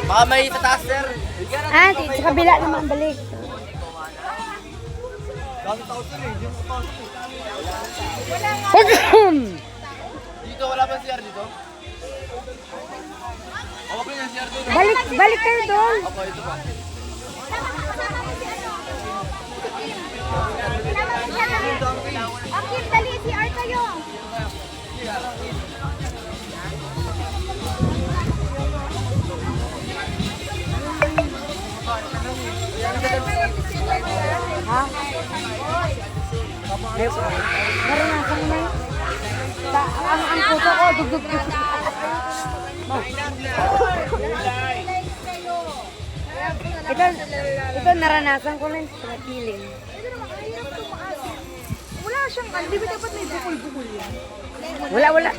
Baka may sa taas, sir. Ah, sa kabila naman balik. Dito, wala ba CR dito? Hawak ko yung CR doon. Balik kayo doon. Ako, ito pa. Akit, dali, CR kayo. Ha? Naranasan mo yun? Ang puso ko, dugdug. Ito naranasan ko rin sa feeling. Wala siyang, di ba dapat may bukol-bukol yan? Wala.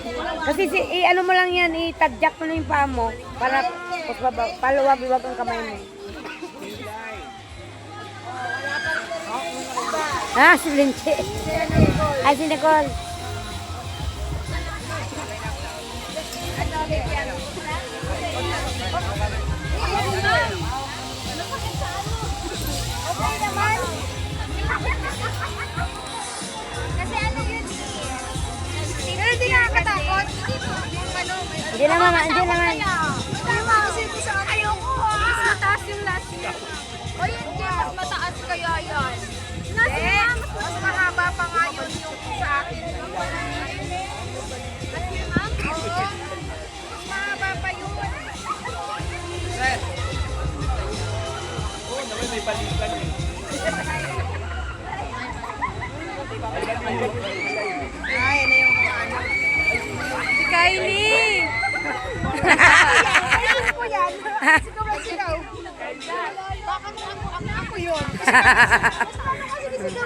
Kasi ano mo lang yan, itadyak mo na yung paa mo para paluwag-luwag ang kamay mo. Ah, si Linche. Ay, si Nicole. Okay naman. Kasi ano yun pero di nakakatakot. Hindi naman. Kasi sa ayoko mas mataas yung last year. O yun, mas mataas kaya yan. Mas mahaba pa nga yun yung sa akin. Oo. Mas mahaba pa yun. May balikan eh. Ay, ano yung mga ano? Si Kylie! Ayun ko yan. Sigaw. Bakit ako yun?